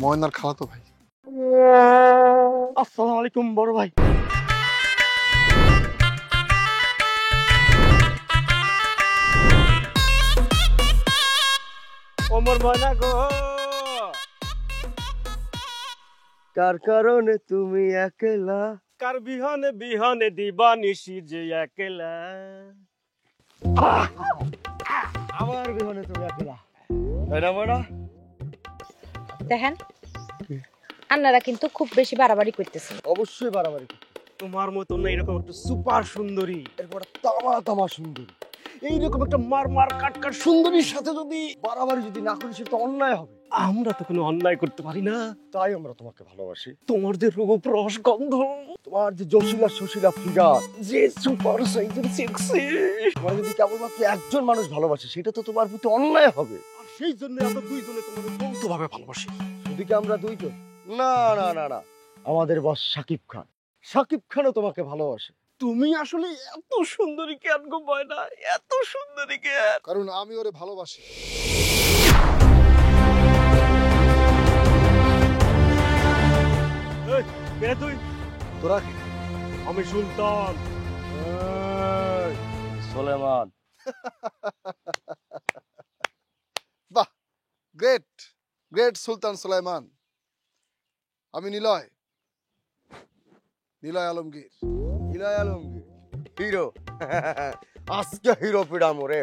ময়নার খালাতো ভাই। আসসালামু আলাইকুম বড় ভাই। ওমর ময়না গো, কার কারণে তুমি একলা, কার বিহনে বিহনে দিবানিশি যে একলা, আমার বিহনে তুমি একলা, তাই না ময়না? দেখেন আপনারা কিন্তু খুব বেশি বাড়াবাড়ি করতেছেন। অবশ্যই বাড়াবাড়ি। তোমার মতো না এরকম একটা সুপার সুন্দরী, এরপর তামা তামা সুন্দরী, এইরকম একটা মার মার কাট কাট সুন্দরীর সাথে যদি বাড়াবাড়ি যদি না করি সেটা অন্যায় হবে। আমরা তো কোনো অন্যায় করতে পারি না, তাই আমরা তোমাকে ভালোবাসি। তোমার যে রূপ রস গন্ধ, তোমার যে জসিলা সুশীলা ফিগার, যে সুপার সাইজের সেক্সি, তোমার যদি কেবলমাত্র একজন মানুষ ভালোবাসে সেটা তো তোমার প্রতি অন্যায় হবে। আর সেই জন্য আমরা দুইজনে তোমাকে যৌথভাবে ভালোবাসি। শুধু কি আমরা দুইজন? না না না না, আমাদের বস শাকিব খান, শাকিব খানও তোমাকে ভালোবাসে। তুমি আসলে এত সুন্দরী কেন গো ময়না, এত সুন্দরী কেন? কারণ আমি ওরে ভালোবাসি। এই, কে তুই? তোরা কি? আমি সুলতান। এই, সুলেমান। বাহ, গ্রেট গ্রেট সুলতান সুলাইমান। আমি নিলয়, নিলয় আলমগীর। ইলাই আলমগীর হিরো। আজকে হিরো পিডামো রে।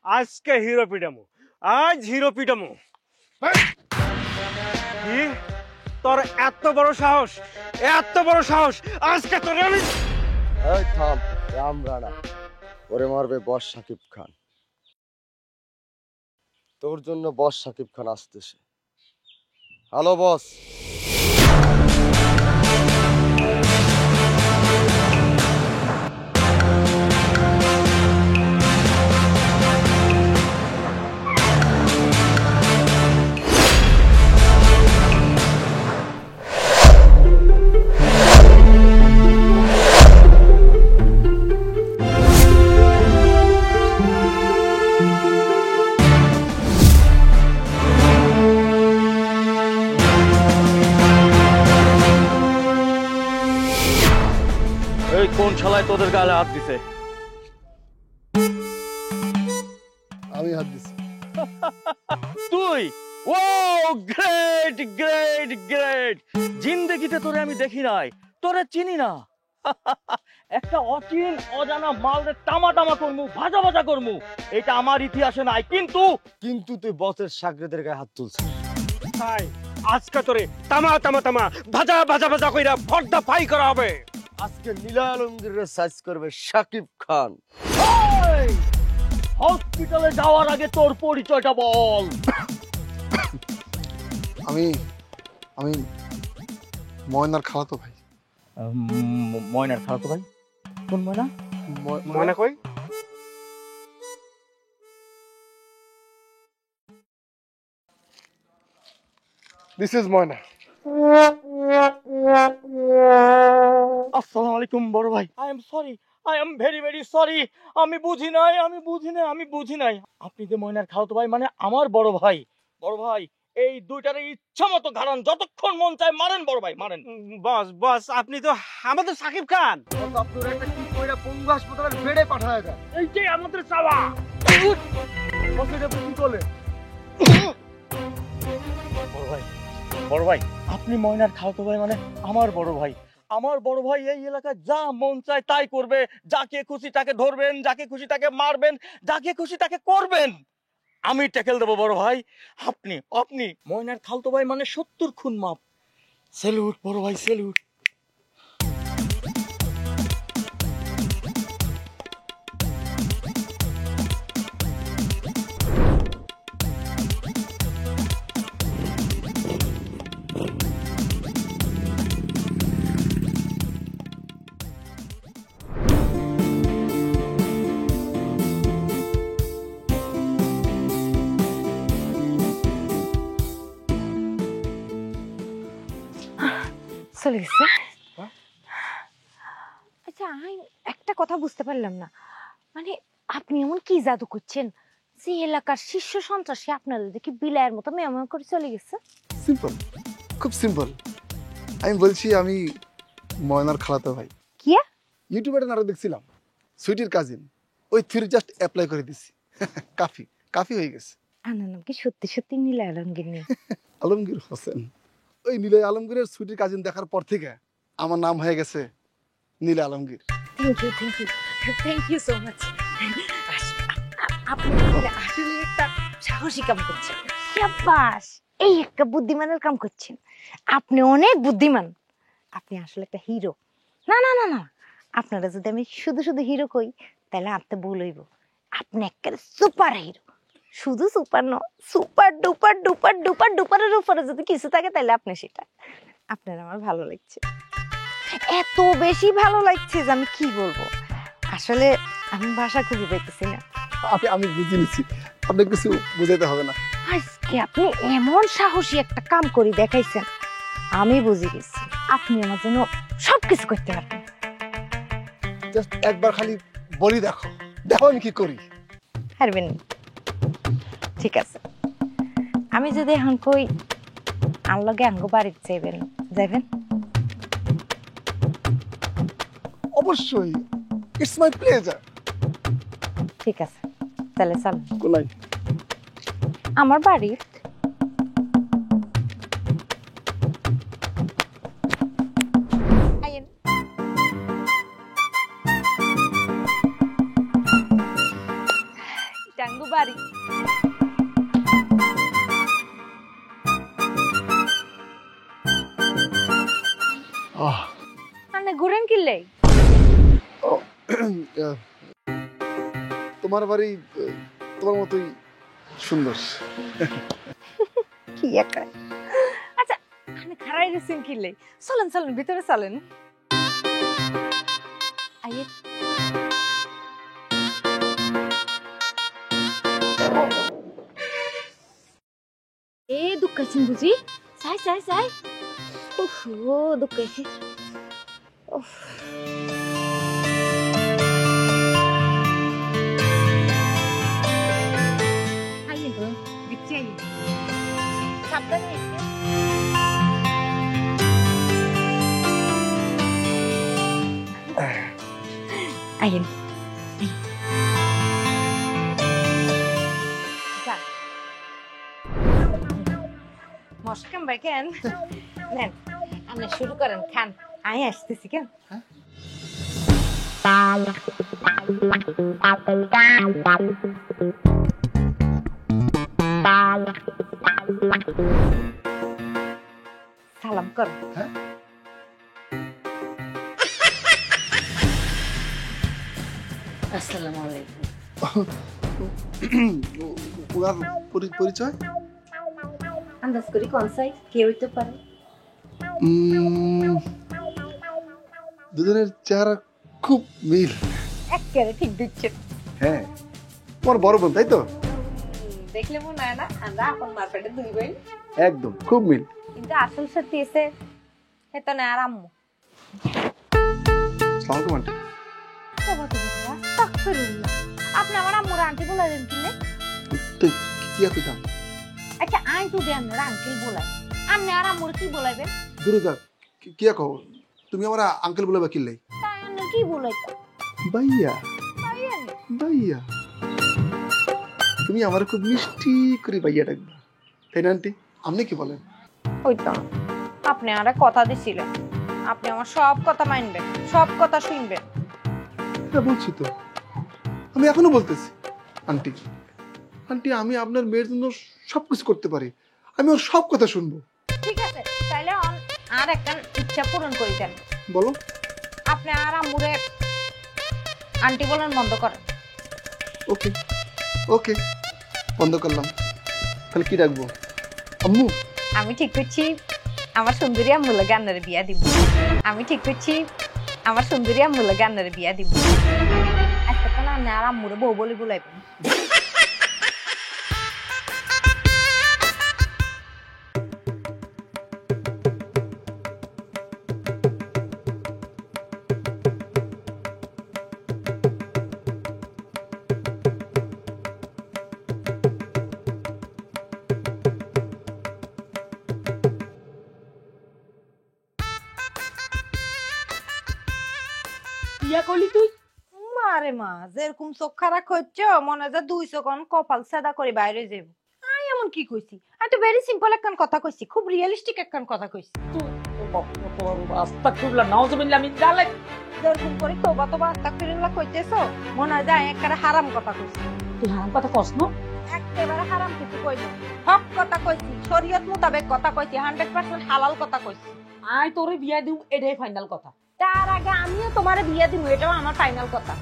আজকে হিরো পিটামো, আজ হিরো পিটামো। কি তোর এত বড় সাহস, এত বড় সাহস! আজকে তোর আমি এই থাম, আমরা না, ওরে মারবে বস শাকিব খান। তোর জন্য বস শাকিব খান আসতেছে। Hello boss. এই কোন শালায় তোদের গালে হাত দিছে? আমি হাত দিছি। তুই? ও গ্রেট গ্রেট গ্রেট! জিন্দেগিতে তোরে আমি দেখি নাই, তোরে চিনি না। একটা অচিন অজানা মালরে টামা টামা করমু, ভাজা ভাজা করমু, এটা আমার ইতিহাসে নাই। কিন্তু কিন্তু তুই বসের সাগরেদের গায়ে হাত তুলছিস। তাই আজকে তোরে তামা তামা তামা ভাজা ভাজা ভাজা কইরা ফর্দা ফাই করা হবে। আজকে নীলা আলমগীরের সাইজ করবে শাকিব খান। হসপিটালে যাওয়ার আগে তোর পরিচয়টা বল। আমি আমি ময়নার খালাতো ভাই। ময়নার খালাতো ভাই? কোন ময়না? মনে কই দিস ইজ ময়না। আসসালামু আলাইকুম বড় ভাই। I am sorry, I am very very sorry. আমি বুঝি নাই, আমি বুঝি নাই, আমি বুঝি নাই। আপনি যে ময়নার খালাতো ভাই, মানে আমার বড় ভাই। বড় ভাই, এই দুইটারে ইচ্ছা মতো ঘাড়ান, যতক্ষণ মন চায় মারেন বড় ভাই, মারেন। বস বস, আপনি তো আমাদের সাকিব খান। আপনার একটা কি কইরা পঙ্গু হাসপাতালের বেডে পাঠায় দেয়। এইটাই আমাদের চাওয়া। বসে কি করলে? বড় ভাই, বড় ভাই, আপনি ময়নার খালাতো ভাই, মানে আমার বড় ভাই। আমার বড় ভাই এই এলাকায় যা মন চায় তাই করবে। যাকে খুশি তাকে ধরবেন, যাকে খুশি তাকে মারবেন, যাকে খুশি তাকে করবেন। আমি ট্যাকেল দেবো বড় ভাই। আপনি আপনি ময়নার খালাতো ভাই মানে 70 খুন মাপ। স্যালুট বড় ভাই, স্যালুট। চলে গেছে। আচ্ছা আমি একটা কথা বুঝতে পারলাম না, মানে আপনি এমন কি জাদু করছেন যে এলাকার শীর্ষ সন্ত্রাসী আপনাদের দেখি বিলায়ের মতো মেয়মেয় করে চলে গেছে? সিম্পল, খুব সিম্পল। আমি বলছি আমি ময়নার খালাতো ভাই। কি? ইউটিউবে একটা নাটক দেখছিলাম, সুইটির কাজিন, ওই থ্রি জাস্ট অ্যাপ্লাই করে দিছি। কাফি কাফি হয়ে গেছে। আমার নাম কি সত্যি সত্যি নীলা আলমগীর নেই? আলমগীর হোসেন। ওই নীলা আলমগীরের সুইটির কাজিন দেখার পর থেকে আমার নাম হয়ে গেছে Nila Alamgir. Thank you so much. আপনি আসলে একটা সাহসী কাম করছেন। শাবাশ, এই একটা বুদ্ধিমানের কাম করছেন। আপনি অনেক বুদ্ধিমান। আপনি আসলে একটা হিরো। না না না না, আপনারা যদি আমি শুধু শুধু হিরো কই তাহলে আপনি ভুল হইব। আপনি একটা সুপার হিরো। শুধু সুপার ন, সুপার ডুপার ডুপার ডুপার ডুপারের উপরে যদি কিছু থাকে তাহলে আপনি সেটা। আপনার আমার ভালো লাগছে, এত বেশি ভালো লাগছে যে আমি কি বলবো। আসলে আমি ভাষা খুঁজে পাইতেছি না। আমি বুঝে নিচ্ছি, আপনাকে কিছু বুঝাইতে হবে না। আজকে আপনি এমন সাহসী একটা কাম করে দেখাইছেন, আমি বুঝে গেছি আপনি আমার জন্য সবকিছু করতে পারবেন। জাস্ট একবার খালি বলি, দেখো দেখো আমি কি করি। পারবেন? ঠিক আছে, আমি যদি এখন কই আনলগে আঙ্গ বাড়িতে যাইবেন, যাইবেন? অবশ্যই, ইটস মাই প্লেজার। ঠিক আছে, তাহলে চল কোনাই? আমার বাড়ি। আইয়েন। টাঙ্গু বাড়ি। আনে ঘুরেন কিনলে? তোমার বাড়ি তোমার মতোই সুন্দর। কি একটা। আচ্ছা, আমি খারাই গেছেন কিনলে। চলেন চলেন ভিতরে চলেন। আইয়ে। এ দুঃখাইছেন বুঝি? চাই চাই চাই। ওহো দুঃখাইছি। উফ। আইয়ে তো, দিচ্ছি আইয়ে। সাবধানে এসে। আইয়েন। মশকাম ভাই কেন নেন, আপনি শুরু করেন, খান, আমি আসতেছি। কেন সালাম কর। আসসালামু আলাইকুম। ওনার পরিচয় আন্দাজ করি কোন সাই কে হইতে পারে? দুজনের চেহারা খুব মিল। একেবারে ঠিক দিচ্ছেন। হ্যাঁ, তোমার বড় বোন তাই তো? দেখলে মনে হয় না আমরা আপন মারপেটে দুই বোন। একদম খুব মিল। কিন্তু আসল সত্যি এসে হেতো না আর আম্মু। সালাম আন্টি। আপনি আমার আম্মুর আন্টি বলে দেন কিনে? তুই কি কইতাম? আচ্ছা আই তো দেন না আঙ্কেল বলাই, আপনি আর আম্মুর কি বলাইবেন? দুরুদা কি কও? তুমি আমার আঙ্কেল বলে বাকিল তাই আপনি কি বলাইতা? ভাইয়া ভাইয়া ভাইয়া। তুমি আমার খুব মিষ্টি করে ভাইয়া ডাকবা, তাই না আন্টি? আপনি কি বলেন? ওই তো আপনি আরে কথা দিছিলেন, আপনি আমার সব কথা মানবেন, সব কথা শুনবেন। হ্যাঁ বলছি তো, আমি এখনো বলতেছি। আন্টি আন্টি, আমি আপনার মেয়ের জন্য সবকিছু করতে পারি, আমি ওর সব কথা শুনবো। ঠিক আছে, তাইলে আর একটা ইচ্ছা পূরণ করে দেন। বলো। আপনি আর আম্মুরে আন্টি বলেন বন্ধ করেন। ওকে ওকে, বন্ধ করলাম। তাহলে কি ডাকবো? আম্মু। আমি ঠিক করছি আমার সুন্দরী আম্মু লাগে আপনারে বিয়া দিব। আমি ঠিক করছি আমার সুন্দরী আম্মু লাগে আপনারে বিয়া দিব। আজকে তো না আর আম্মুরে বউ বলে বলাইবেন। বিয়া করলি তুই? মারে মা যেরকম চোখ খারাপ হচ্ছে মনে হয় যে 200 কোন কপাল সাদা করে বাইরে যাব। আই এমন কি কইছি? আমি তো ভেরি সিম্পল একখান কথা কইছি, খুব রিয়েলিস্টিক একখান কথা কইছি। আস্তাগফিরুল্লাহ নাউযুবিল্লাহ মিন যালিক। যেরকম করে তোবা তোবা আস্তাগফিরুল্লাহ কইতেছো মনে হয় যে একটা হারাম কথা কইছি। তুই হারাম কথা কস না? একেবারে হারাম কিছু কইনি, হক কথা কইছি, শরীয়ত মোতাবেক কথা কইছি, 100% হালাল কথা কইছি। আই তোরে বিয়া দিউ এটাই ফাইনাল কথা। তার আগে আমিও তোমারে বিয়ে দিব, এটাও আমার ফাইনাল কথা।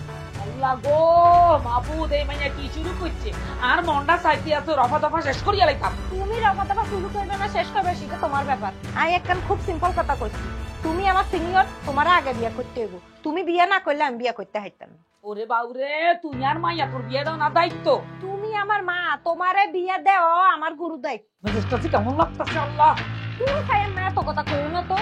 আল্লাহ গো মাবুদ, এই মাইয়া কি শুরু করছে? আর মনটা চাইতে আছে রফা দফা শেষ করিয়া লাইতাম। তুমি রফাদফা শুরু করবে না শেষ করবে সেটা তোমার ব্যাপার। আমি একখান খুব সিম্পল কথা কইছি, তুমি আমার সিনিয়র, তোমার আগে বিয়ে করতে হইব। তুমি বিয়ে না করলে আমি বিয়ে করতে হাইতাম। ওরে বাউরে, তুই আর মাইয়া তোর বিয়ে দাও না দায়িত্ব। তুমি আমার মা, তোমারে বিয়ে দেও আমার গুরু দায়িত্ব। মেজাজটা কেমন লাগতেছে আল্লাহ। তুমি খাইয়ের মা এত কথা কইও না তো।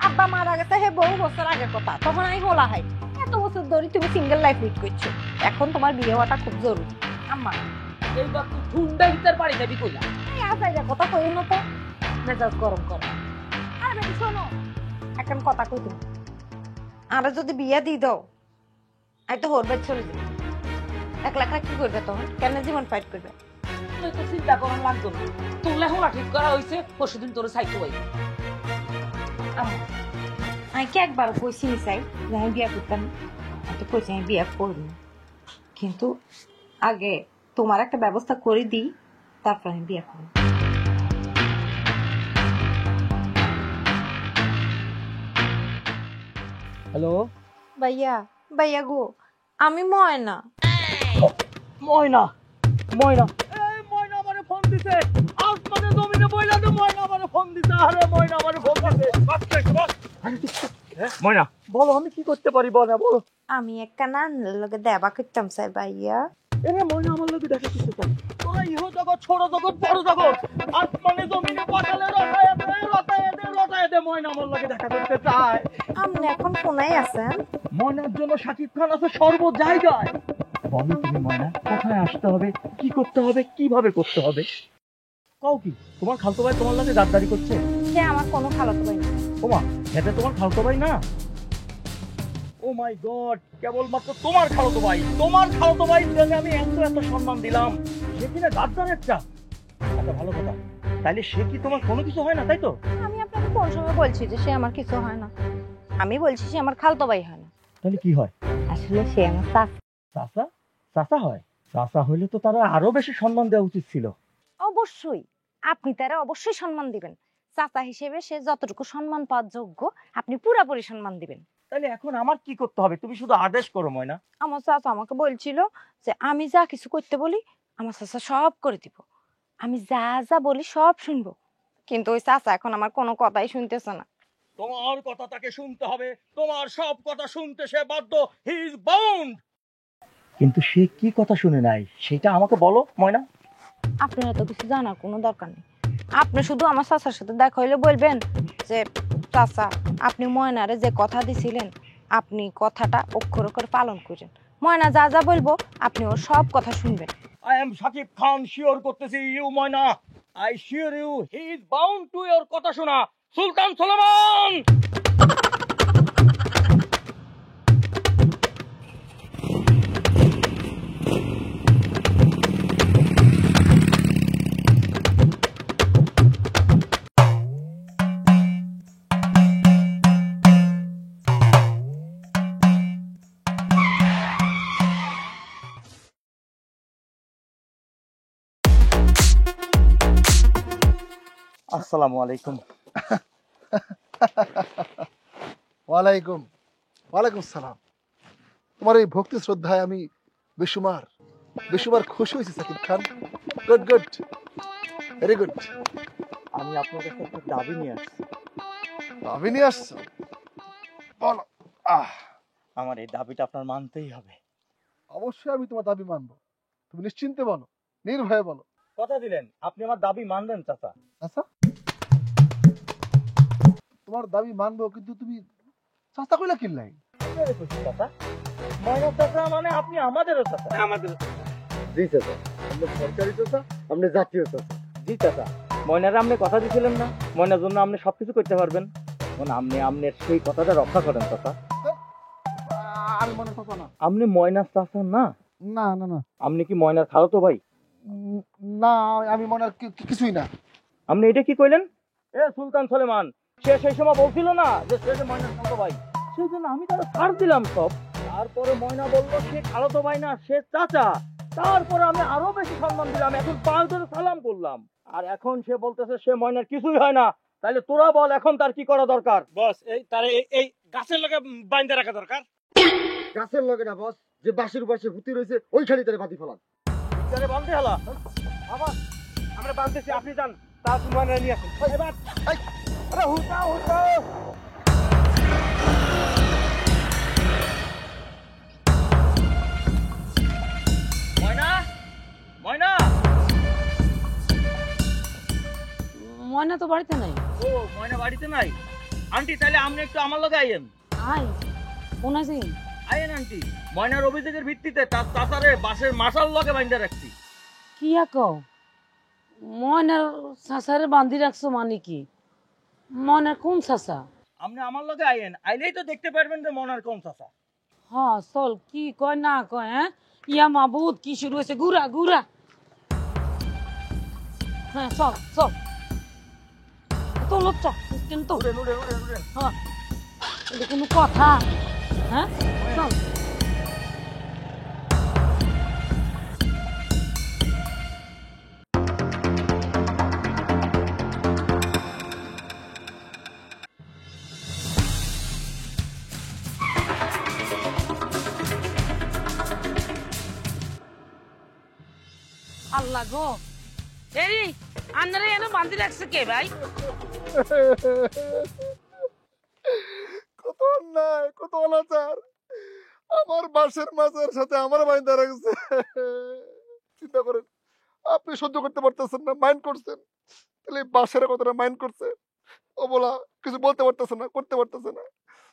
আব্বা মারা গেছে হে বহু বছর আগের কথা, তখন আমি হোলা হাই। এত বছর ধরে তুমি সিঙ্গেল লাইফ লিড করছো, এখন তোমার বিয়ে হওয়াটা খুব জরুরি। আম্মা এইবার তুই ঠুন্ডা ভিতর বাড়ি যাবি কইলা? এই আসাইরা কথা কইও না তো, মেজাজ গরম করো। আর বেটি শোনো, এখন কথা কই তুমি, আর যদি বিয়ে দিয়ে দাও আমি তো হরবে চলে যাবো। একলা একলা কি করবে তখন? কেন জীবন ফাইট করবে? তুই তো চিন্তা করার লাগতো না, তোর লেখা ঠিক করা হয়েছে, পরশুদিন তোর সাইকেল হই। আমি কি একবার কইছি চাই যে আমি বিয়ে করতাম? আমি তো কইছি আমি বিয়ে করবো, কিন্তু আগে তোমার একটা ব্যবস্থা করে দিই, তারপর আমি বিয়ে করবো। হ্যালো ভাইয়া, ভাইয়া গো, আমি ময়না। ময়না, ময়না, এই ময়না আমারে ফোন দিছে। আসমানে জমিনে বইলা দে, ময়না আমারে ফোন দিছে। আরে ময়না আমারে ফোন দিছে। ময়না বলো, আমি কি করতে পারি? বলো বলো। আমি একটা না লগে দেবা করতাম চাই ভাইয়া। এরে ময়না আমার লগে দেখা করতে চাই। তোরা ইহো জগৎ, ছোট জগৎ, বড় জগৎ, আসমানে জমিনে পাতালে রটায় দে, ময়না আমার লগে দেখা করতে চায়। আপনি এখন কোনায় আছেন? ময়নার জন্য শাকিব খান আছে সর্ব জায়গায়। বলো তুমি ময়না, কোথায় আসতে হবে, কি করতে হবে, কিভাবে করতে হবে? কও কি তোমার খালতো ভাই তোমার লগে গাদ্দারি করছে? সে আমার কোনো খালাতো ভাই না। ওমা, এটা তোমার খালতো ভাই না? ও মাই গড, কেবলমাত্র তোমার খালতো ভাই, তোমার খালতো ভাই আমি এত সম্মান দিলাম, সে কিনা গাদ্দার একটা। আচ্ছা ভালো কথা, তাইলে সে কি তোমার কোনো কিছু হয় না, তাই তো? আমি আপনাকে কোন সময় বলছি যে সে আমার কিছু হয় না? আমি বলছি সে আমার খালতো ভাই হয় না। তাহলে কি হয়? আসলে সে আমার চাচা। চাচা? চাচা হয়? চাচা হইলে তো তারা আরো বেশি সম্মান দেওয়া উচিত ছিল। অবশ্যই আপনি তারা অবশ্যই সম্মান দিবেন। চাচা হিসেবে সে যতটুকু সম্মান পাওয়ার যোগ্য আপনি পুরোপুরি সম্মান দিবেন। তাহলে এখন আমার কি করতে হবে? তুমি শুধু আদেশ করো ময়না। আমার চাচা আমাকে বলছিল যে আমি যা কিছু করতে বলি আমার চাচা সব করে দিব, আমি যা যা বলি সব শুনবো। কিন্তু ওই চাচা এখন আমার কোনো কথাই শুনতেছে না। তোমার কথা তাকে শুনতে হবে, তোমার সব কথা শুনতে সে বাধ্য। হি ইজ বাউন্ড। কিন্তু সে কি কথা শুনে নাই সেটা আমাকে বলো ময়না। আপনার তো কিছু জানার কোনো দরকার নেই, আপনি শুধু আমার চাচার সাথে দেখা হইলে বলবেন যে চাচা আপনি ময়নারে যে কথা দিছিলেন আপনি কথাটা অক্ষর অক্ষর পালন করেন। ময়না যা যা বলবো আপনি ওর সব কথা শুনবেন। I am Shakib Khan sure করতেছি, ইউ ময়না, I sure you he is bound to your কথা শোনা। সুলতান সুলেমান। আসসালামু আলাইকুম। ওয়ালাইকুম ওয়ালাইকুম সালাম। তোমার এই ভক্তি শ্রদ্ধায় আমি বেসুমার বেসুমার খুশি হয়েছি Shakib Khan. Good good, very good. আমি আপনার কাছে একটা দাবি নিয়ে আসছি। আমি নিয়ে আসছো, বলো। আমার এই দাবিটা আপনার মানতেই হবে। অবশ্যই আমি তোমার দাবি মানবো, তুমি নিশ্চিন্তে বলো, নির্ভয়ে বলো। কথা দিলেন আপনি আমার দাবি মানবেন চাচা? আচ্ছা, তোমার দাবি মানবো, কিন্তু তুমি চাচা কইলা কিনলাই? চাচা ময়না চাচা মানে আপনি আমাদেরও চাচা। আমাদের জি চাচা, আপনি সরকারি চাচা, আপনি জাতীয় চাচা। জি চাচা, ময়নারে আপনি কথা দিছিলেন না ময়নার জন্য আপনি সবকিছু করতে পারবেন, মানে আপনি আপনার সেই কথাটা রক্ষা করেন চাচা। আমি ময়নার চাচা না। আপনি ময়নার চাচা না? না না না আপনি কি ময়নার খালাতো ভাই? না, আমি ময়নার কিছুই না। আপনি এটা কি কইলেন? এ সুলতান সুলেমান, সে সেই সময় বলছিল না যে সে যে ময়নার খালাতো ভাই, সেই জন্য আমি তারা ছাড় দিলাম সব। তারপরে ময়না বললো সে খালাতো ভাই না, সে চাচা। তারপরে আমি আরো বেশি সম্মান দিলাম, এখন পাঁচ ধরে সালাম করলাম। আর এখন সে বলতেছে সে ময়নার কিছুই হয় না। তাইলে তোরা বল এখন তার কি করা দরকার? বস এই তারে এই গাছের লগে বাইন্ধে রাখা দরকার। গাছের লগে না বস, যে বাঁশের পাশে হুতি রয়েছে ওইখানে তারে বাঁধি ফেলান। তারে বান্ধে হালা। আবার আমরা বাঁধতেছি, আপনি যান তা তোমার নিয়ে আসেন। এবার আরে হুটা হুটা। ময়না, ময়না। ময়না তো বাড়িতে নাই। ও ময়না বাড়িতে নাই? আন্টি তাহলে আপনি একটু আমার লগে আইয়েন। আই কোন আছে? আইয়েন আন্টি। ময়নার অভিযোগের ভিত্তিতে তার চাচারে বাসের মাসাল লগে বাইন্ধে রাখছি। কি কও? ময়নার চাচারে বান্ধি রাখছো মানে কি? ময়নার কোন চাচা? আপনি আমার লগে আইয়েন, আইলেই তো দেখতে পারবেন যে ময়নার কোন চাচা। হ্যাঁ চল, কি কয় না কয়। হ্যাঁ ইয়া মাবুদ, কি শুরু হয়েছে? ঘুরা ঘুরা। হ্যাঁ চল চল, তো লোকটা কিন্তু উড়েন উড়েন উড়েন উড়েন। হ্যাঁ, এটা কোনো কথা? হ্যাঁ চল। আল্লাহ গো, এই আন্নারে এনে বান্ধি রাখছে কে ভাই? কত অন্যায়, কত অনাচার! আমার বাসের মাছের সাথে আমার বাইন্দা রাখছে। চিন্তা করেন, আপনি সহ্য করতে পারতেছেন না, মাইন্ড করছেন, তাহলে এই বাসের কতটা মাইন্ড করছে। ও বলা কিছু বলতে পারতেছে না, করতে পারতেছে না।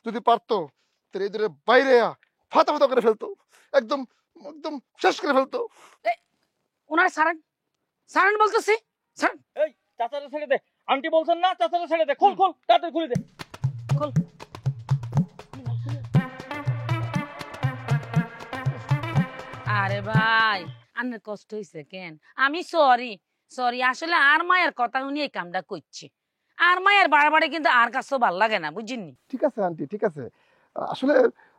যদি পারতো তাহলে এদের বাইরে ফাতা ফাতা করে ফেলতো, একদম একদম শেষ করে ফেলতো। ওনার সারান সারান বলতেছি, সারান এই চাচারে ছেড়ে দে। আন্টি বলছেন না চাচারে ছেড়ে দে। খোল খোল তাড়াতাড়ি খুলে দে। খোল। আরে ভাই, আন্নের কষ্ট হয়েছে কেন? আমি সরি সরি, আসলে আর মায়ের কথা শুনি এই কামটা করছি। আর মায়ের বাড়াবাড়ি কিন্তু আর কাছেও ভাল লাগে না, বুঝিনি? ঠিক আছে আন্টি, ঠিক আছে। আসলে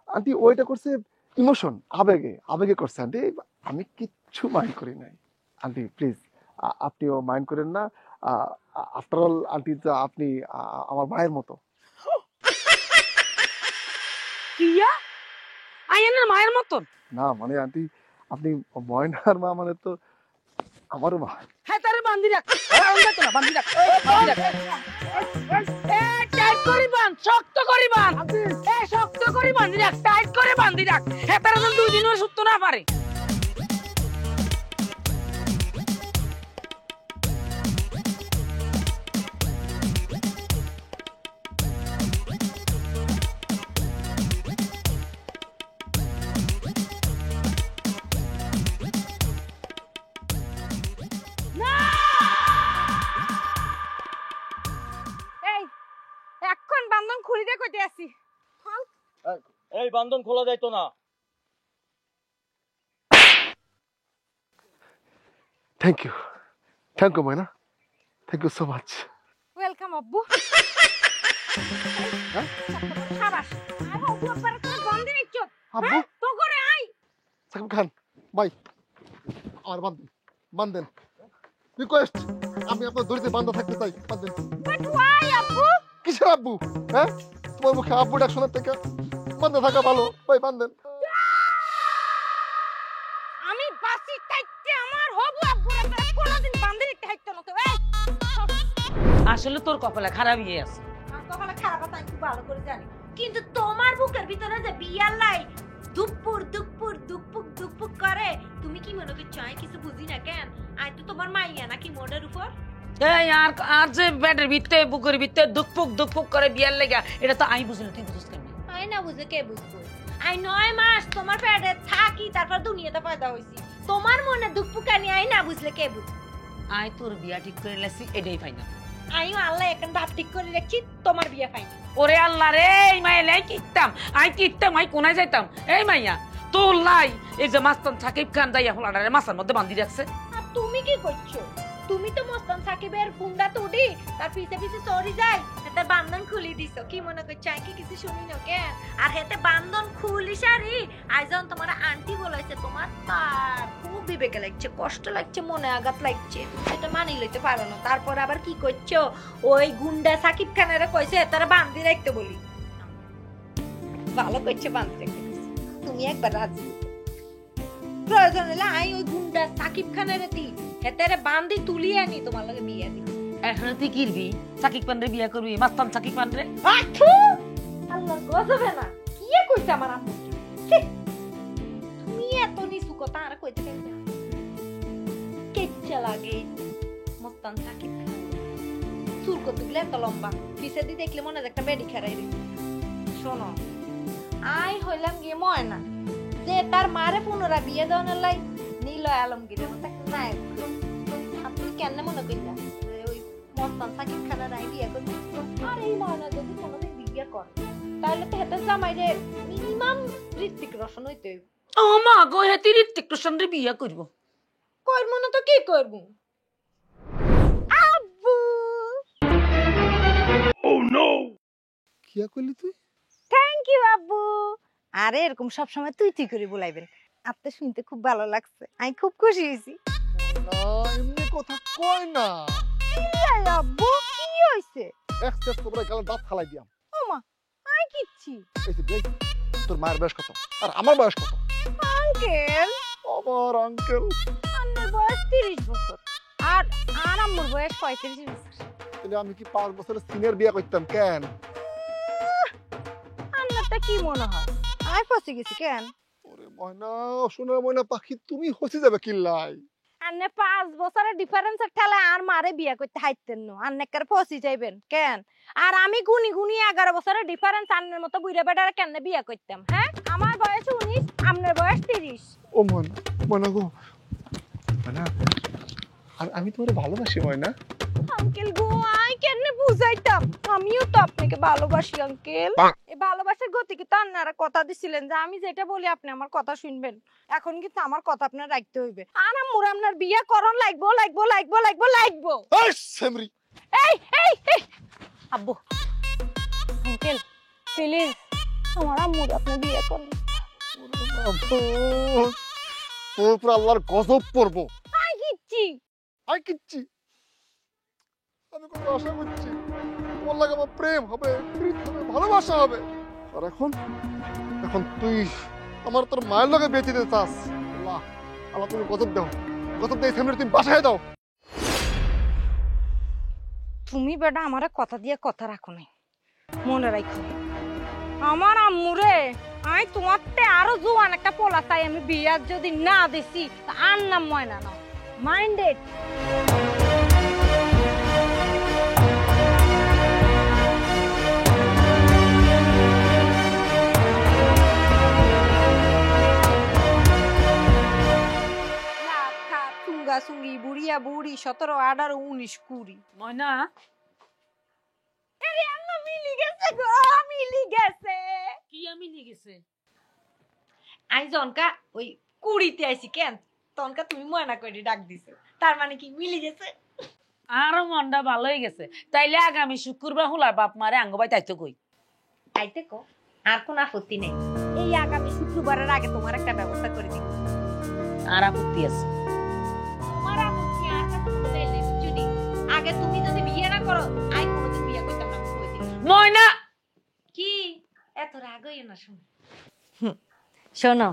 আন্টি ওইটা করছে ইমোশন, আবেগে আবেগে করছে আন্টি। আমি কিচ্ছু মাইন্ড করি নাই আন্টি, প্লিজ আপনিও মাইন্ড করেন না। আফটার অল আন্টি তো আপনি আমার মায়ের মতো। কিয়া আইনের মায়ের মতন? না মানে আন্টি, আপনি ময়নার মা মানে তো আমারও মা। হ্যাঁ তারে বান্ধি রাখ, বান্ধি রাখ, বান্ধি রাখ। টাইট করে বান্ধ, শক্ত করে বান্ধ, শক্ত করে বান্ধি রাখ, টাইট করে বান্ধি রাখ। হ্যাঁ তারা যেন 2 দিন সুস্থ না পারে। এই এখন বান্ধন খুলিতে কইতে আসি। এই বান্ধন খোলা যাইতো না। Thank you Moyna, thank you so much. Welcome আব্বু। সাবাস। আরে আব্বু একবার করে বন্ধ দিচ্ছ। আব্বু তো করে আই। সাকিব খান ভাই, আর বান্ধেন, রিকোয়েস্ট, আমি আপনার দড়িতে বান্ধা থাকতে চাই, বান্ধেন। বাট ওয়াই আব্বু? কিসের আব্বু? হ্যাঁ, তোমার মুখে আব্বু ডাক শোনার থেকে বান্ধা থাকা ভালো, ভাই বান্ধেন। আমি বাসি থাকতে আমার হবু আব্বুর আপনারা কোনোদিন বান্ধি রাখতে হাইতো না তো। এই আসলে তোর কপালে খারাপ ইয়ে আছে। আমার কপালে খারাপ কথা আমি খুব ভালো করে জানি, কিন্তু তোমার বুকের ভিতরে যে বিয়ার লাই দুপুর দুপুর দুপুক দুপুক করে, তুমি কি মনে করছো আমি কিছু বুঝি না কেন? আমি তো তোমার মাইয়া নাকি মোড়ের উপর। এই আর আর যে ব্যাটের ভিতরে বুকের ভিতরে দুকপুক দুকপুক করে বিয়ার লেগা, এটা তো আমি বুঝি না, তুই বুঝিস কেন? আমি না বুঝে কে বুঝবো? আমি 9 মাস তোমার পেটে থাকি, তারপর দুনিয়াতে পয়দা হইছি। তোমার মনে দুপুকানি আই না বুঝলে কে বুঝবে? আই তোর বিয়া ঠিক করে লেছি, এটাই ফাইনাল। আইও আল্লাহ এখন ভাব ঠিক করে রাখছি তোমার বিয়ে পাইনি। ওরে আল্লাহ রে, এই মাইয়া লাই কিতাম আই কোনায় যাইতাম। এই মাইয়া তোর লাই এই যে মাস্তান সাকিব খান যাইয়া হোলাডারে মাছের মধ্যে বান্ধি রাখছে। আর তুমি কি করছো? তুমি তো মস্তান সাকিবের ফুন্ডা তুডি তার পিছে পিছে চড়ি যাই হেতে বান্ধন খুলি দিছো। কি মনে করছো আমি কি কিছু শুনি না কেন? আর হেতে বান্ধন খুলি সারি আইজন তোমার আন্টি বলাইছে, তোমার তার খুব বিবেকে লাগছে, কষ্ট লাগছে, মনে আঘাত লাগছে, সেটা মানি লইতে পারো না। তারপর আবার কি করছো, ওই গুন্ডা সাকিব খানের কইছে তারা বান্ধি রাখতে বলি। ভালো করছে বান্ধি রাখতে, তুমি একবার রাজি। প্রয়োজন হলে আই ওই গুন্ডা সাকিব খানের দি হেতারে বান্ধি তুলিয়ে আনি তোমার লগে বিয়ে দি। এখন তুই কিরবি? সাকিব খান রে বিয়া করবি? মাস্তান সাকিব খান রে? আল্লাহ গজবে না কি কইছে আমার আম্মু। তুমি এত নিচু কথা আর কইতে পারবে না। কেচ্চা লাগে মস্তান সাকিব খান, চুল কতগুলো এত লম্বা, পিছে দিয়ে দেখলে মনে হয় একটা বেডি খেরাই রে। শোনো, আই হইলাম গিয়ে ময়না যে তার মারে পুনরায় বিয়ে দেওয়ার লাই নীল আলমগীরের মতো একটা নায়ক। আপনি কেন মনে করলেন যে ওই মস্তান সাকিব খানের আই বিয়ে করবে? আর এই ময়না যদি কোনোদিন বিয়ে করে তাহলে তো হেতে জামাইরে মিনিমাম ঋত্বিক রোশন হইতে হইব। ও মা গো, হেতি ঋত্বিক রোশন রে বিয়া করব? কইর মনে তো কি করব? আব্বু কিয়া কইলি তুই? থ্যাংক ইউ আব্বু। আরে এরকম সব সময় তুই তুই করে বলাইবেন, আপনি শুনতে খুব ভালো লাগছে, আমি খুব খুশি হয়েছি। না এমনি কথা কয় না। এই আব্বু কি হইছে? এক্সেস করে গেলে দাঁত ফালাই দিয়াম। ওমা আই কিচ্ছি। এই যে দেখ, তোর মায়ের বয়স কত আর আমার বয়স কত? আঙ্কেল আমার আঙ্কেল। আমার বয়স 30 বছর আর আর আম্মুর বয়স 35 বছর। তাহলে আমি কি 5 বছরের সিনিয়র বিয়ে করতাম কেন? আপনারটা কি মনে হয় আমি ফসে গেছি কেন? ওরে ময়না, সোনার ময়না পাখি, তুমি হসি যাবে কিল্লাই। আন্নে 5 বছরের ডিফারেন্সের ঠেলে আর মারে বিয়ে করতে হাইতেন না, আন্নেকার ফসি যাইবেন কেন? আর আমি গুনি গুনি 11 বছরের ডিফারেন্স আন্নের মতো বুইড়া বেটারে কেন বিয়ে করতাম? হ্যাঁ, আমার বয়স 19, আপনার বয়স 30। ও ময়না, ময়না গো, ময়না, আমি তোমার ভালোবাসি ময়না। Uncle go, I can বুঝাইতাম? আমিও তো আপনাকে ভালোবাসি আঙ্কেল। এই ভালোবাসার গতি কি তো আপনারা কথা দিছিলেন যে আমি যেটা বলি আপনি আমার কথা শুনবেন। এখন কিন্তু আমার কথা আপনার রাখতে হইবে। আর আম্মুর আপনার বিয়ে করন লাগবো লাগবো লাগবো লাগবো লাগবো। এই সেমরি, এই এই এই আব্বু, আঙ্কেল প্লিজ আমার আম্মুর আপনি বিয়ে করুন। তোর উপর আল্লাহর গজব পড়বো। আই কিচ্ছি আই কিচ্ছি, আমি কোনো আশা করছি তোমার লাগে আমার প্রেম হবে, প্রীত হবে, ভালোবাসা হবে। আর এখন এখন তুই আমার তোর মায়ের লগে বেঁচে দিতে চাস। আল্লাহ, আল্লাহ তুমি গজব দাও, গজব দিয়ে ফ্যামিলি তুমি বাসায় দাও। তুমি বেটা আমারে কথা দিয়ে কথা রাখো নাই, মনে রাখো আমার আম্মুরে আই তোমারতে আরো জোয়ান একটা পোলা চাই। আমি বিয়ার যদি না দিছি আর নাম ময়না না, মাইন্ডেড। সুঙ্গি বুড়িয়া বুড়ি 17, 18, 19, 20। ময়না আরে আল্লাহ মিলি গেছে গো, মিলি গেছে। কি আমি নিয়ে গেছে? আই জনকা ওই 20তে আইছি কেন তনকা তুমি ময়না করে ডাক দিছো, তার মানে কি মিলি গেছে? আরো মনটা ভালো হয়ে গেছে। তাইলে আগামী শুক্রবার হোলার বাপ মারে আঙ্গবাই তাইতো কই। আইতে কো, আর কোন আপত্তি নেই। এই আগামী শুক্রবারের আগে তোমার একটা ব্যবস্থা করে দিব। আর আপত্তি আছে? তোমার আপত্তি আর কোনো নেই বুঝুনি। আগে তুমি যদি বিয়ে না করো আই কোনোদিন বিয়ে করতাম না, কই দিই। ময়না কি এত রাগ হইও না, শোনো শোনো,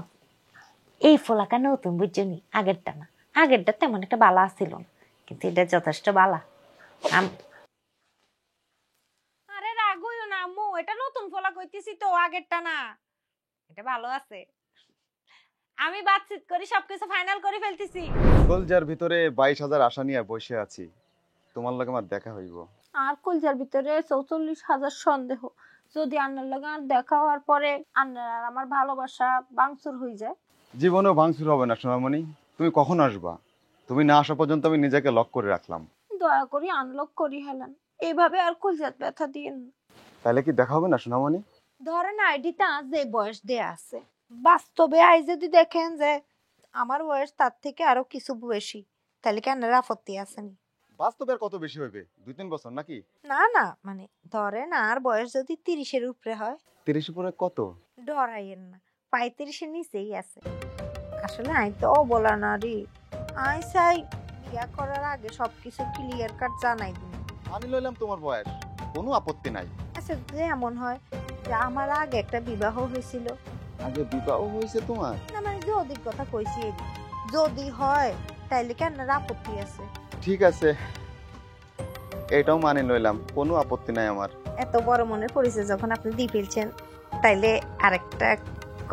এই ফলাকা নতুন বুঝছনি, আগেরটা না। আগেরটা তেমন একটা বালা ছিল না, কিন্তু এটা যথেষ্ট বালা। আরে রাগ হইও না আম্মু, এটা নতুন ফলা কইতেছি তো, আগেরটা না, এটা ভালো আছে। আমি বাতচিত করি সবকিছু ফাইনাল করে ফেলতেছি। কলজার ভিতরে 22,000 আশা নিয়ে বসে আছি, তোমার লগে আমার দেখা হইব। আর কলজার ভিতরে 44,000 সন্দেহ। যদি আন্নার লগে আর দেখা হওয়ার পরে আন্নার আর আমার ভালোবাসা ভাঙচুর হয়ে যায়। জীবনেও ভাঙচুর হবে না সোনামণি। তুমি কখন আসবা? তুমি না আসা পর্যন্ত আমি নিজেকে লক করে রাখলাম। দয়া করে আনলক করি হেলেন, এভাবে আর কলজাত ব্যথা দিন। তাহলে কি দেখা হবে না সোনামণি? ধরেন আইডিতে আজ যে বয়স দেয়া আছে, বাস্তবে আই যদি দেখেন যে আমার বয়স তার থেকে আরো কিছু বেশি, তাহলে কেন আপত্তি আসেনি? বাস্তবে আর কত বেশি হইবে, 2-3 বছর নাকি? না না, মানে ধরেন আর বয়স যদি 30-এর উপরে হয়, 30 উপরে কত? ডরাইয়েন না, 35-এর নিচেই আছে। আসলে আই তো অবলা নারী, আই চাই বিয়া করার আগে সবকিছু ক্লিয়ার কাট জানাই দিন। আমি লইলাম তোমার বয়স, কোনো আপত্তি নাই। আচ্ছা, যে এমন হয় যে আমার আগে একটা বিবাহ হয়েছিল, আগে বিবাহ হয়েছে তোমার? না মানে যে অভিজ্ঞতা কইছি, যদি হয় তাইলে কেন আপত্তি আছে? ঠিক আছে, এটাও মানে লইলাম, কোনো আপত্তি নাই আমার। এত বড় মনের পরিচয় যখন আপনি দিয়ে ফেলছেন, তাইলে আরেকটা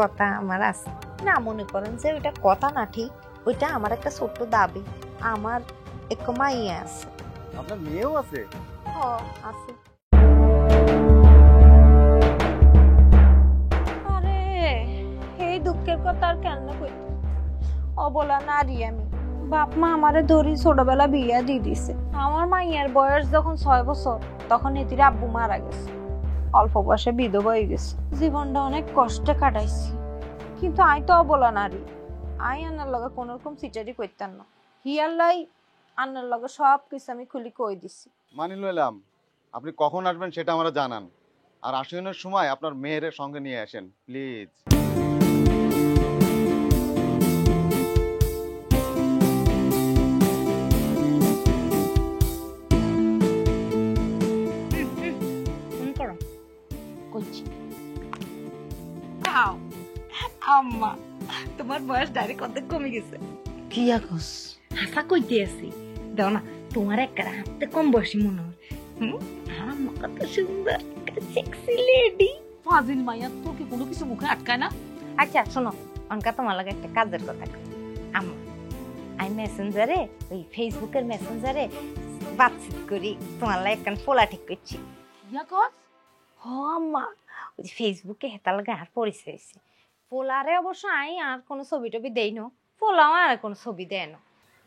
কথা আমার আছে। না মনে করেন যে ওইটা কথা না, ঠিক ওইটা আমার একটা ছোট্ট দাবি। আমার এক মাইয়া আছে। আপনার মেয়েও আছে? হ, আছে। আরে এই দুঃখের কথা আর কেন কইতে, অবলা নারী আমি। বাপ মা আমারে ধরি ছোটবেলা বিয়া দিয়ে দিছে। আমার মাইয়ার বয়স যখন 6 বছর, তখন এটির আব্বু মারা গেছে। অল্প বয়সে বিধবা হয়ে গেছে। জীবনটা অনেক কষ্টে কাটাইছি, কিন্তু আই তো অবলা নারী। আই আন্নার লগে কোন রকম সিটারি করতাম না। হিয়াল্লাই আন্নার লগে সব কিছু আমি খুলি কই দিছি। মানি লইলাম, আপনি কখন আসবেন সেটা আমরা জানান, আর আসনের সময় আপনার মেয়ের সঙ্গে নিয়ে আসেন প্লিজ। আম্মা, তোমার বয়স ডাইরেক্ট অর্ধেক কমে গেছে। কি আকস? হাসা কইতে আছি, দাও না, তোমার একটা হাতে কম বয়সী মনে হয়। আম্মা কত সুন্দর, সেক্সি লেডি। ফাজিল মাইয়া, তোর কি কোনো কিছু মুখে আটকায় না? আচ্ছা শোনো, অনকা তোমার লাগে একটা কাজের কথা কই। আম্মা, আমি মেসেঞ্জারে, ওই ফেসবুকের মেসেঞ্জারে বাতচিত করি, তোমার লাগে একটা ফোলা ঠিক করছি। কি আকস? হ আম্মা, ওই যে ফেসবুকে হেতা লাগে আর পরিচয় হয়েছে। ফোলারে অবশ্য আই আর কোনো ছবি টবি দেই না, ফোলাও আর কোনো ছবি দেয় না।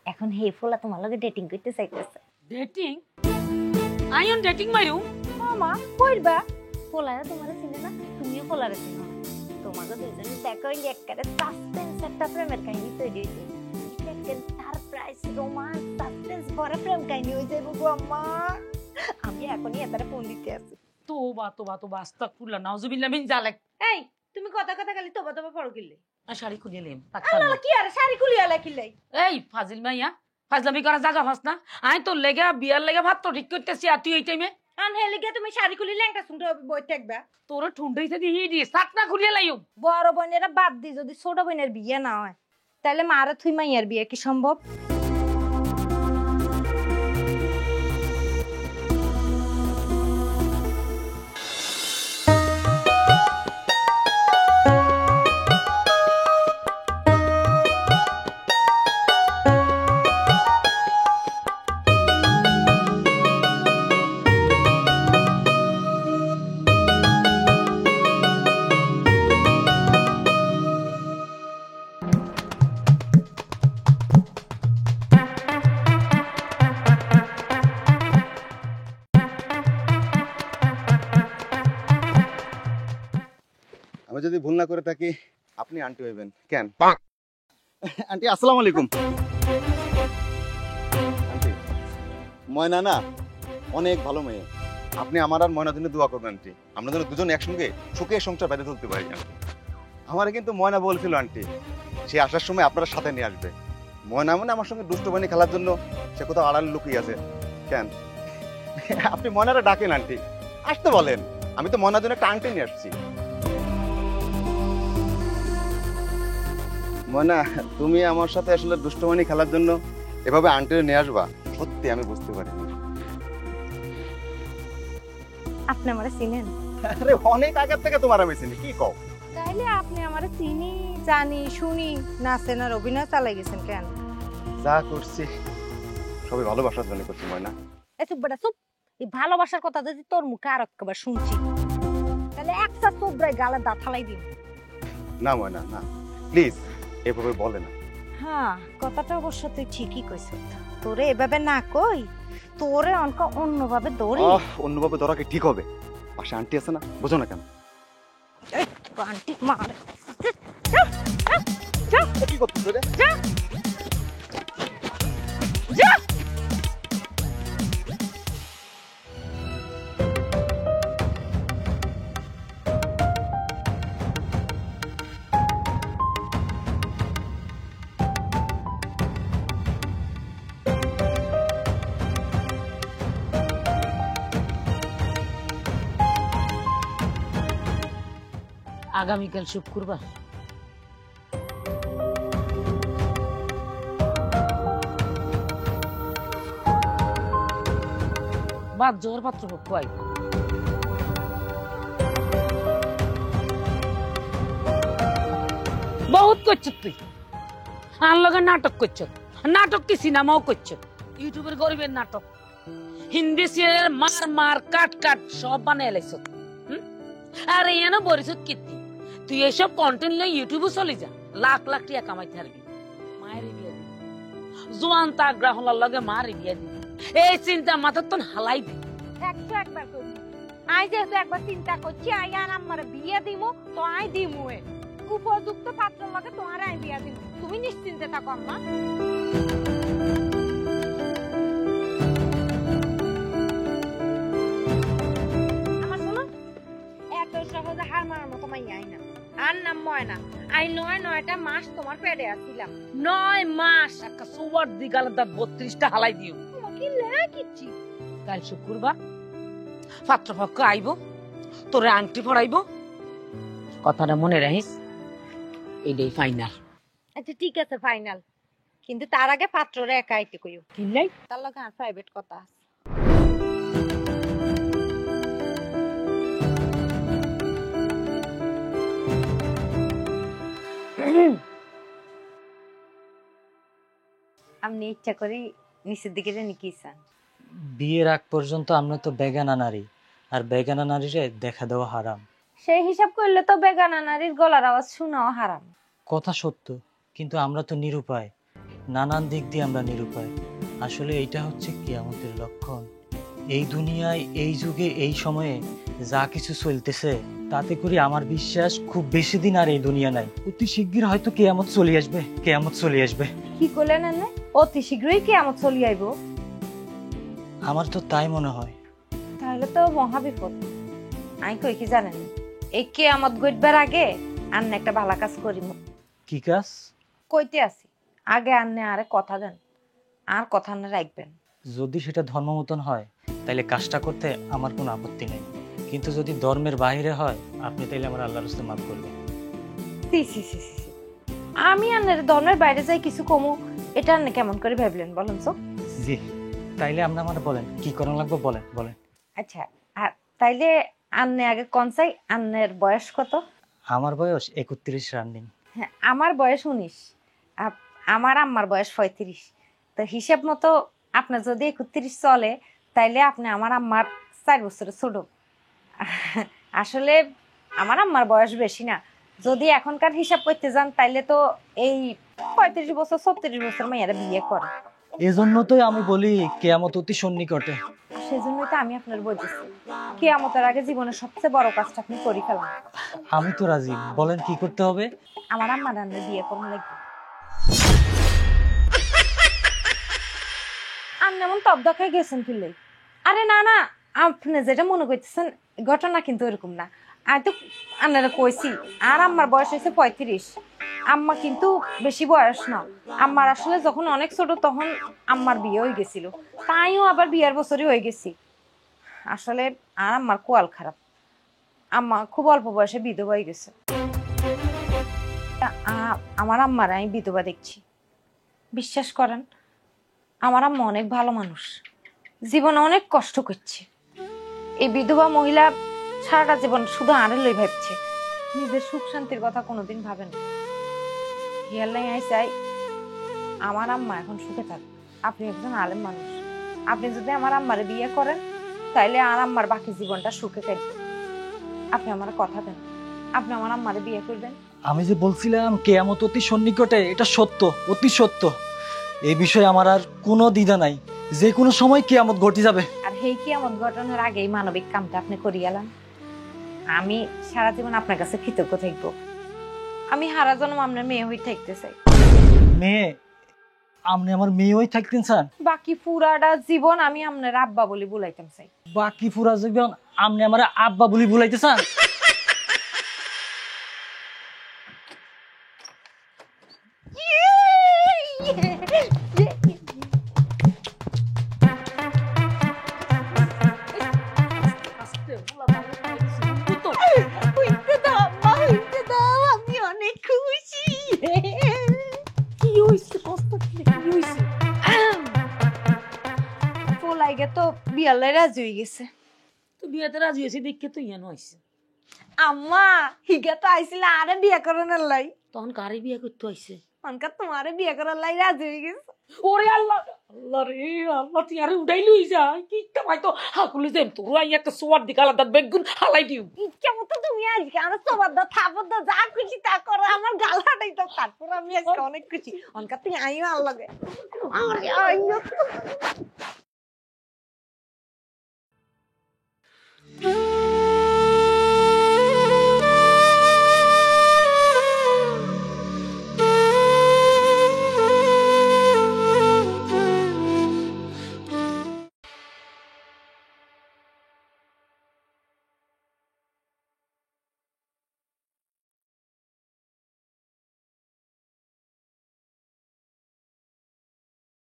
এখন হে ফোলা তোমার লগে ডেটিং করতে চাইতেছে। ডেটিং? আইন ডেটিং মাইরু? মামা কইবা, ফোলারে তোমারে চিনে না, তুমিও ফোলারে চিনো না। তোমাকে দুজনে দেখো একবারে সাসপেন্স একটা প্রেমের কাহিনী তৈরি হয়েছে। সারপ্রাইজ, রোমান্স, সাসপেন্স ভরা প্রেম কাহিনী হয়ে যাবে গো আম্মা। আমি এখনই এটারে ফোন দিতে আছি। তোবা তোবা তোবা, আস্তাগফিরুল্লাহ, নাউজুবিল্লাহ মিন জালিক। এই তুমি কথা কথা খালি তোবা তোবা পড়ো কিলে। শাড়ি খুলে নিলাম। আল্লাহ কি আরে শাড়ি খুলি আলা কিলাই। এই ফাজিল মাইয়া, ফাজলামি করা জায়গা পাস না? আমি তোর লেগে বিয়ার লেগে ভাত তো ঠিক করতেছি, আর তুই এই টাইমে আনহেলে গিয়ে তুমি শাড়ি খুলি লেঙ্কা শুনতে বই থাকবা। তোর ঠুন্ডাইতে দিয়ে দিস, সাকনা খুলিয়ে লাইও। বড় বোনেরা বাদ দি, যদি ছোট বোনের বিয়ে না হয়, তাহলে মারা থুই মাইয়ার বিয়ে কি সম্ভব? আমি যদি ভুল না করে থাকি, আপনি আন্টি হইবেন কেন? আন্টি আসসালামু আলাইকুম। আন্টি, ময়না না অনেক ভালো মেয়ে, আপনি আমার আর ময়নার জন্য দোয়া করবেন আন্টি। আমরা যেন দুজন একসঙ্গে সুখে সংসার বেঁধে তুলতে পারি আন্টি। আমার কিন্তু ময়না বলছিল আন্টি, সে আসার সময় আপনারা সাথে নিয়ে আসবে। ময়না মানে আমার সঙ্গে দুষ্ট বানি খেলার জন্য সে কোথাও আড়াল লুকিয়ে আছে। কেন আপনি ময়নারা ডাকেন আন্টি, আসতে বলেন। আমি তো ময়নার জন্য একটা আংটি নিয়ে আসছি। ময়না, তুমি আমার সাথে আসলে দুষ্টমানি খেলার জন্য এভাবে আন্টিরে নিয়ে আসবা, সত্যি আমি বুঝতে পারিনি। আপনি আমারে চিনেন? আরে অনেক আগের থেকে তোমার আমি চিনি, কি কও? তাইলে আপনি আমারে চিনি, জানি, শুনি, নাচেন আর অভিনয় চালাই গেছেন কেন? যা করছি সবই ভালোবাসার জন্য করছি ময়না। এসব বেটা চুপ। এই ভালোবাসার কথা যদি তোর মুখে আর একবার শুনছি, তাহলে একটা চোবরাই গালে দাঁত ফালাই দিন। না ময়না না, প্লিজ এভাবে বলে না। হ্যাঁ কথাটা অবশ্য তুই ঠিকই কইছ। তোরে এভাবে না কই, তোরে অনকা অন্যভাবে দৌড়ি। অন্যভাবে ধরা কি ঠিক হবে? পাশে আন্টি আছে না, বোঝো না কেন? আন্টি মার। কি করতেছ রে? আগামীকাল শুক্রবার। বাদ জোর পাত্রপক্ষ আইব। বহুত করছ তুই, আর লগে নাটক করছ। নাটক কি সিনেমাও করছ, ইউটিউবের গরিবের নাটক, হিন্দি সিরিয়ালের মার মার কাট কাট সব বানিয়ে লাইছ। আর এনে বরিস কীর্তি, তুই এসব কন্টেন্ট নিয়ে ইউটিউবে চলে যা, লাখ লাখ টাকা কামাইতে পারবি। মায়ের বিয়ে দিবি, জোয়ান তাগড়া হলার লগে মারে বিয়ে দিবি, এই চিন্তা মাথার তো হালাই দিবি। 101 বার কইছি, আই যেহেতু একবার চিন্তা করছি আই আর আমার বিয়ে দিমু, তো আই দিমু। উপযুক্ত পাত্র লাগে তোমার আই বিয়ে দিমু, তুমি নিশ্চিন্তে থাকো আম্মা। আমার শোনো, এত সহজে হার মারার মতো মাই আই না। আর নাম ময়না, আই 9টা মাস তোমার পেটে আসছিলাম। 9 মাস একটা সুবার দিগালে তার 32টা হালাই দিও। কি লেখিছি? কাল শুক্রবার পাত্রপক্ষ আইব, তোরে আংটি পরাইব। কথাটা মনে রাখিস, এইটাই ফাইনাল। আচ্ছা ঠিক আছে ফাইনাল, কিন্তু তার আগে পাত্ররে একা আইতে কইও। কিনলাই তার লগে আর প্রাইভেট কথা আছে। আপনি ইচ্ছা করি নিচের দিকে জানি কি চান? বিয়ের আগ পর্যন্ত আমরা তো বেগানা নারী, আর বেগানা নারীরে দেখা দেওয়া হারাম। সেই হিসাব করলে তো বেগানা নারীর গলার আওয়াজ শোনাও হারাম। কথা সত্য, কিন্তু আমরা তো নিরুপায়, নানান দিক দিয়ে আমরা নিরুপায়। আসলে এইটা হচ্ছে কিয়ামতের লক্ষণ। এই দুনিয়ায়, এই যুগে, এই সময়ে যা কিছু চলতেছে, তাতে করে আমার বিশ্বাস খুব বেশি দিন আর এই দুনিয়া নাই। অতি শিগগির হয়তো কিয়ামত চলে আসবে, কিয়ামত চলে আসবে। কি করলেন না? অতি শীঘ্রই কিয়ামত চলে আইব? আমার তো তাই মনে হয়। তাহলে তো মহাবিপদ। আমি কই কি জানেন, এই কিয়ামত ঘটবার আগে আন্নে একটা ভালো কাজ করিম। কি কাজ? কইতে আসি, আগে আন্নে আরে কথা দেন, আর কথা না রাখবেন। যদি সেটা ধর্ম মতন হয় তাহলে কাজটা করতে আমার কোনো আপত্তি নেই, কিন্তু যদি ধর্মের বাইরে হয় আপনি তাইলে আমার আল্লাহর রাস্তায় মাফ করবেন। সি সি সি সি, আমি আন্নের ধর্মের বাইরে যাই কিছু কমু, এটা আন্নে কেমন করে ভাবলেন বলেন তো? জি, তাইলে আপনি আমার বলেন কি করা লাগবে, বলেন বলেন। আচ্ছা, আর তাইলে আন্নে আগে কোন চাই, আন্নের বয়স কত? আমার বয়স 31 রানিং। হ্যাঁ, আমার বয়স 19, আমার আম্মার বয়স 35। তো হিসাব মতো আপনার যদি 31 চলে, তাইলে আপনি আমার আম্মার 4 বছরের ছোট। আসলে আমার আম্মার বয়স বেশি না, যদি এখনকার হিসাব করতে যান তাইলে তো এই 35 বছর 36 বছর মেয়েরা বিয়ে করে। এজন্যই আমি বলি কিয়ামত অতি সন্নিকটে। সেজন্যই তো আমি আপনার বলতেছি, কিয়ামতের আগে জীবনের সবচেয়ে বড় কাজটা আপনি করে ফেলান। আমি তো রাজি, বলেন কি করতে হবে? আমার আম্মা রান্না বিয়ে করুন লাগবে। আপনি এমন তবদা খেয়ে গেছেন ফিরলে? আরে না না, আপনি যেটা মনে করতেছেন ঘটনা কিন্তু এরকম না। আমি তো আপনারা কইছি আর আম্মার বয়স হয়েছে 35। আম্মা কিন্তু বেশি বয়স না, আম্মার আসলে যখন অনেক ছোট তখন আম্মার বিয়ে হয়ে গেছিল, তাইও আবার বিয়ের বছরই হয়ে গেছি। আসলে আর আম্মার কোয়াল খারাপ, আম্মা খুব অল্প বয়সে বিধবা হয়ে গেছে। আমার আম্মার আমি বিধবা দেখছি, বিশ্বাস করেন আমার আম্মা অনেক ভালো মানুষ, জীবনে অনেক কষ্ট করছে। এই বিধবা মহিলা সারাটা জীবন শুধু আরে লই ভাবছে, নিজের সুখ শান্তির কথা কোনোদিন ভাবেন। হিয়ালাই আই চাই আমার আম্মা এখন সুখে থাক। আপনি একজন আলেম মানুষ, আপনি যদি আমার আম্মারে বিয়ে করেন তাইলে আর আম্মার বাকি জীবনটা সুখে কাটবে। আপনি আমার কথা দেন, আপনি আমার আম্মারে বিয়ে করবেন। আমি যে বলছিলাম কেয়ামত অতি সন্নিকটে, এটা সত্য, অতি সত্য। এই বিষয়ে আমার আর কোনো দ্বিধা নাই, যে কোনো সময় কেয়ামত ঘটে যাবে। আর হেই কিয়ামত ঘটনার আগেই মানবিক কামটা আপনি করিয়ালেন। আমি সারা জীবন আপনার কাছে কৃতজ্ঞ থাকব। আমি হারা জন্ম আপনার মেয়ে হয়ে থাকতে চাই। মেয়ে? আপনি আমার মেয়ে হয়ে থাকতেন চান? বাকি পুরাটা জীবন আমি আপনার আব্বা বলে বুলাইতাম চাই। বাকি পুরা জীবন আপনি আমার আব্বা বলি বুলাইতে চান? আমি অনেক খুশি। কি হইছে কষ্ট কি হইছে? পোলাইগে তো বিয়ালে রাজি হয়ে গেছে। তো বিয়েতে রাজি হয়েছি দেখে তো ইয়ানো হয়েছে। আম্মা হিগা তো আইছিল আরে বিয়া করানোর লাই। তখন কারে বিয়ে করতে হয়েছে? অনকা তোমারে বিয়া করার লাই রাজি হয়ে গেছে। ওরে আল্লাহ, আল্লাহ রে আল্লাহ, তুই আরে উঠাই লই যা। কি ভাই তো হাকুলি দেন তোর একটা সোয়ার দিকে আলাদা বেগুন হালাই দিও। ইচ্ছা মতো তুমি আজকে আমার সবার দা থাপর দা যা খুশি তা করো, আমার গালাটাই তো তারপর আমি আজকে অনেক খুশি। অনকা তুমি আইও আল্লাহ গে আইও।